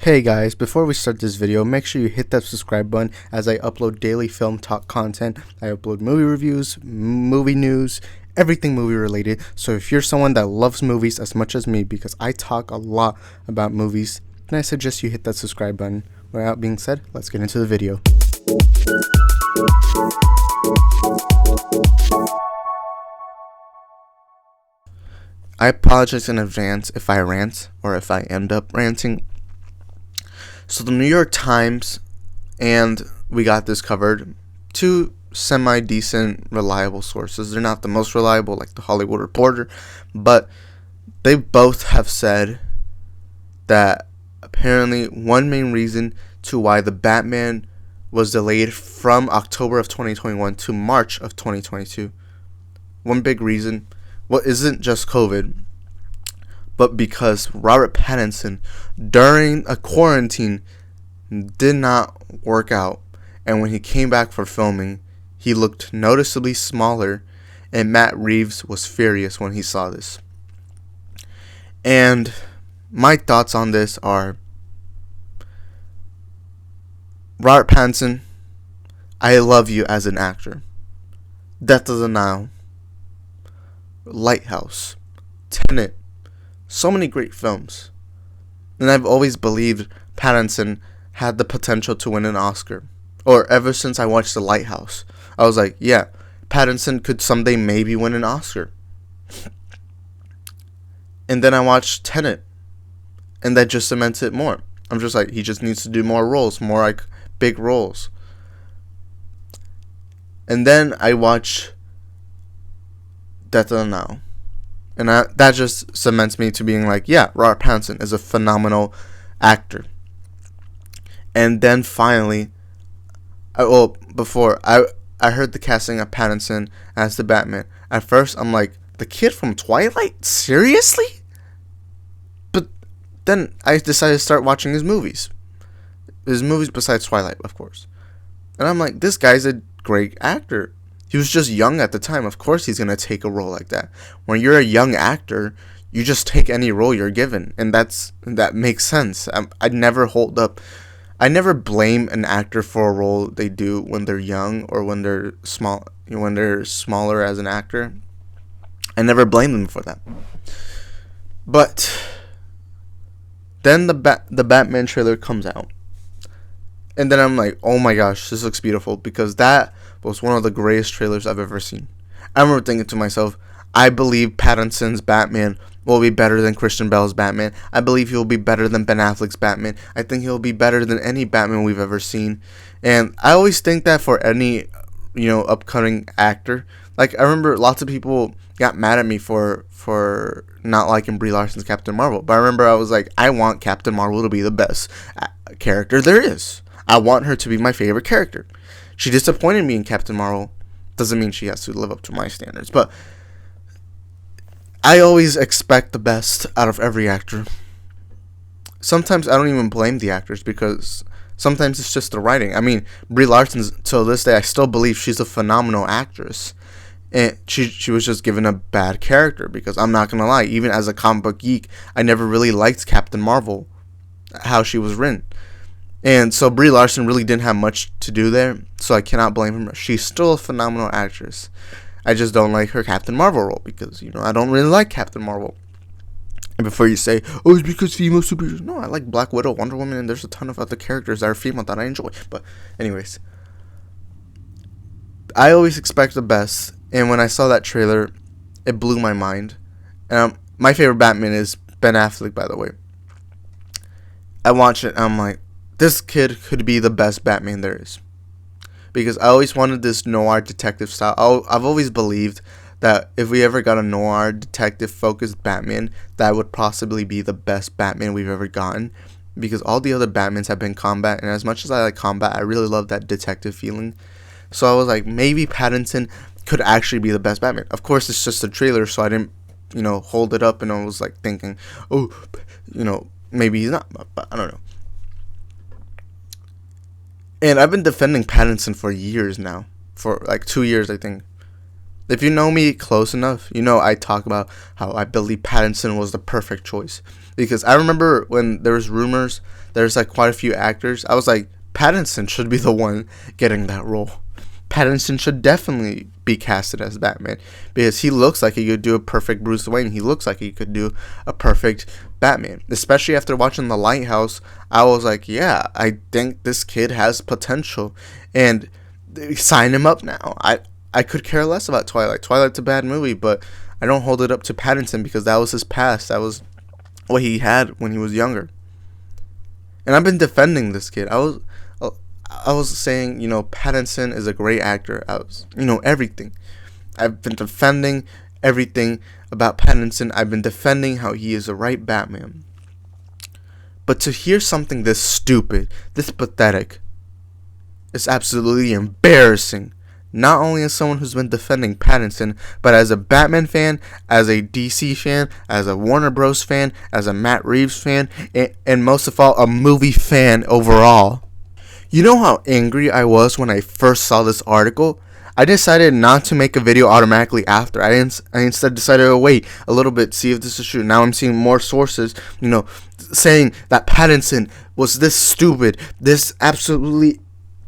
Hey guys, before we start this video, make sure you hit that subscribe button as I upload daily film talk content. I upload movie reviews, movie news, everything movie related. So if you're someone that loves movies as much as me, because I talk a lot about movies, then I suggest you hit that subscribe button. With that being said, let's get into the video. I apologize in advance if I rant or if I end up ranting. So the New York Times, and we got this covered, two semi-decent, reliable sources. They're not the most reliable, like the Hollywood Reporter, but they both have said that apparently one main reason to why the Batman was delayed from October of 2021 to March of 2022, one big reason, isn't just COVID, but because Robert Pattinson, during a quarantine, did not work out. And when he came back for filming, he looked noticeably smaller, and Matt Reeves was furious when he saw this. And my thoughts on this are, Robert Pattinson, I love you as an actor. Death of the Nile, Lighthouse, Tenet, so many great films. And I've always believed Pattinson had the potential to win an Oscar. Or ever since I watched The Lighthouse, I was like, yeah, Pattinson could someday maybe win an Oscar. And then I watched Tenet, and that just cements it more. I'm just like, he just needs to do more roles, more like big roles. And then I watch Death of the Nile. And that just cements me to being like, yeah, Robert Pattinson is a phenomenal actor. And then finally, I heard the casting of Pattinson as the Batman. At first, I'm like, the kid from Twilight? Seriously? But then I decided to start watching his movies. His movies besides Twilight, of course. And I'm like, this guy's a great actor. He was just young at the time. Of course he's going to take a role like that. When you're a young actor, you just take any role you're given. And that makes sense. I never blame an actor for a role they do when they're young or when they're small, when they're smaller as an actor. I never blame them for that. But then the Batman trailer comes out. And then I'm like, oh my gosh, this looks beautiful, because that was one of the greatest trailers I've ever seen. I remember thinking to myself, I believe Pattinson's Batman will be better than Christian Bale's Batman. I believe he'll be better than Ben Affleck's Batman. I think he'll be better than any Batman we've ever seen. And I always think that for any, upcoming actor. Like, I remember lots of people got mad at me for not liking Brie Larson's Captain Marvel. But I remember I was like, I want Captain Marvel to be the best character there is. I want her to be my favorite character. She disappointed me in Captain Marvel. Doesn't mean she has to live up to my standards. But I always expect the best out of every actor. Sometimes I don't even blame the actors, because sometimes it's just the writing. I mean, Brie Larson, till this day, I still believe she's a phenomenal actress. And she was just given a bad character, because I'm not going to lie, even as a comic book geek, I never really liked Captain Marvel, how she was written. And so Brie Larson really didn't have much to do there, so I cannot blame her. She's still a phenomenal actress. I just don't like her Captain Marvel role, because, I don't really like Captain Marvel. And before you say, oh, it's because female superheroes. No, I like Black Widow, Wonder Woman, and there's a ton of other characters that are female that I enjoy. But anyways, I always expect the best, and when I saw that trailer, it blew my mind. And my favorite Batman is Ben Affleck, by the way. I watched it, and I'm like, this kid could be the best Batman there is. Because I always wanted this noir detective style. I've always believed that if we ever got a noir detective focused Batman, that would possibly be the best Batman we've ever gotten. Because all the other Batmans have been combat, and as much as I like combat, I really love that detective feeling. So I was like, maybe Pattinson could actually be the best Batman. Of course, it's just a trailer, so I didn't, hold it up, and I was like thinking, oh, maybe he's not, but I don't know. And I've been defending Pattinson for years now. For like 2 years, I think. If you know me close enough, you know I talk about how I believe Pattinson was the perfect choice. Because I remember when there was rumors, there's like quite a few actors. I was like, Pattinson should be the one getting that role. Pattinson should definitely be casted as Batman because he looks like he could do a perfect Bruce Wayne. He looks like he could do a perfect Batman. Especially after watching The Lighthouse, I was like, yeah, I think this kid has potential, and sign him up now. I could care less about Twilight. Twilight's a bad movie, but I don't hold it up to Pattinson because that was his past. That was what he had when he was younger. And I've been defending this kid. I was saying, Pattinson is a great actor. Everything. I've been defending everything about Pattinson. I've been defending how he is the right Batman. But to hear something this stupid, this pathetic, is absolutely embarrassing. Not only as someone who's been defending Pattinson, but as a Batman fan, as a DC fan, as a Warner Bros. Fan, as a Matt Reeves fan, and most of all, a movie fan overall. You know how angry I was when I first saw this article? I decided not to make a video automatically after. I instead decided to wait a little bit, see if this is true. Now I'm seeing more sources, saying that Pattinson was this stupid, this absolutely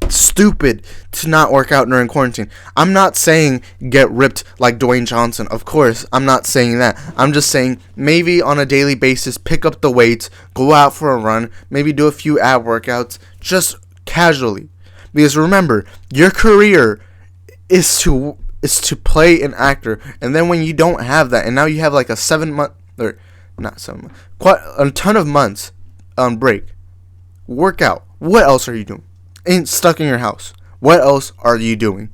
stupid to not work out during quarantine. I'm not saying get ripped like Dwayne Johnson. Of course, I'm not saying that. I'm just saying maybe on a daily basis, pick up the weights, go out for a run, maybe do a few ab workouts, just casually. Because remember, your career is to play an actor, and then when you don't have that, and now you have like a 7 month, or not 7 months, quite a ton of months on break, work out. What else are you doing? Ain't stuck in your house. What else are you doing?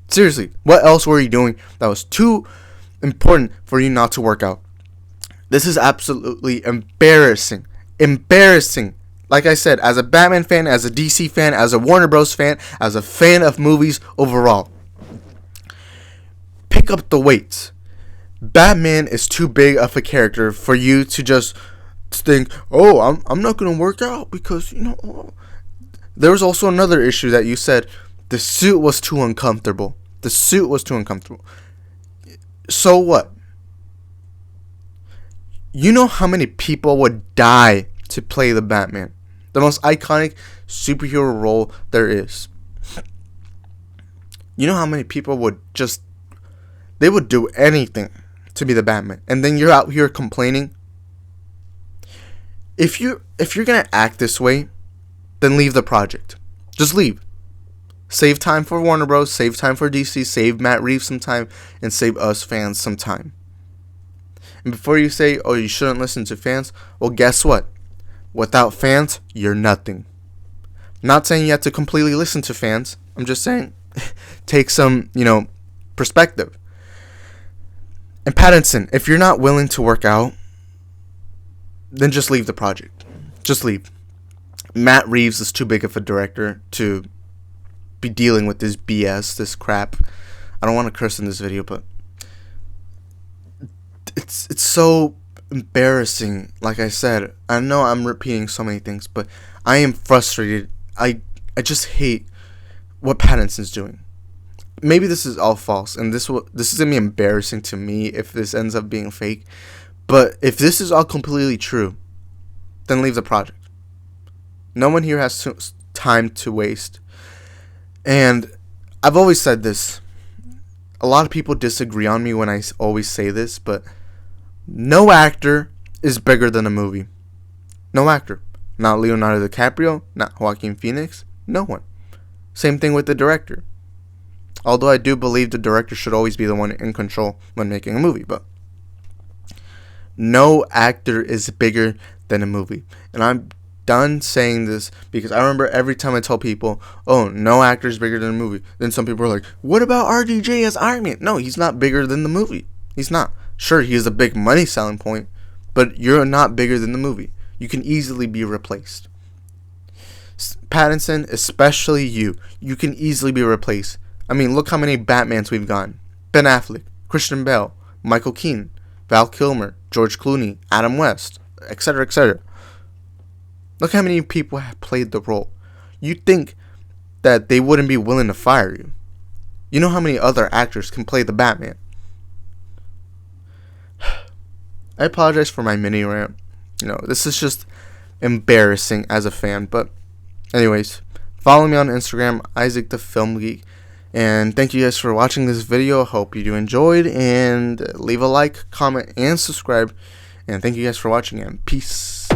Seriously, what else were you doing that was too important for you not to work out? This is absolutely embarrassing. Embarrassing. Like I said, as a Batman fan, as a DC fan, as a Warner Bros. Fan, as a fan of movies overall. Pick up the weights. Batman is too big of a character for you to just think, oh, I'm not going to work out because, There was also another issue that you said the suit was too uncomfortable. The suit was too uncomfortable. So what? You know how many people would die to play the Batman? The most iconic superhero role there is. You know how many people would they would do anything to be the Batman. And then you're out here complaining. If you're going to act this way, then leave the project. Just leave. Save time for Warner Bros. Save time for DC. Save Matt Reeves some time. And save us fans some time. And before you say, oh, you shouldn't listen to fans, well, guess what? Without fans, you're nothing. Not saying you have to completely listen to fans. I'm just saying, take some, perspective. And Pattinson, if you're not willing to work out, then just leave the project. Just leave. Matt Reeves is too big of a director to be dealing with this BS, this crap. I don't want to curse in this video, but it's so embarrassing. Like I said, I know I'm repeating so many things, but I am frustrated. I just hate what Pattinson's doing. Maybe this is all false, and this is gonna be embarrassing to me if this ends up being fake. But if this is all completely true, then leave the project. No one here has time to waste. And I've always said this. A lot of people disagree on me when I always say this, but no actor is bigger than a movie. No actor. Not Leonardo DiCaprio, not Joaquin Phoenix, no one. Same thing with the director. Although I do believe the director should always be the one in control when making a movie, but no actor is bigger than a movie. And I'm done saying this because I remember every time I tell people, oh, no actor is bigger than a movie, then some people are like, what about RDJ as Iron Man? No, he's not bigger than the movie. He's not. Sure, he is a big money selling point, but you're not bigger than the movie. You can easily be replaced. Pattinson, especially you can easily be replaced. I mean, look how many Batmans we've gotten. Ben Affleck, Christian Bale, Michael Keaton, Val Kilmer, George Clooney, Adam West, etc., etc. Look how many people have played the role. You'd think that they wouldn't be willing to fire you. You know how many other actors can play the Batman? I apologize for my mini rant. This is just embarrassing as a fan. But anyways, follow me on Instagram, Isaac the Film Geek. And thank you guys for watching this video. I hope you enjoyed. And leave a like, comment, and subscribe. And thank you guys for watching. And peace.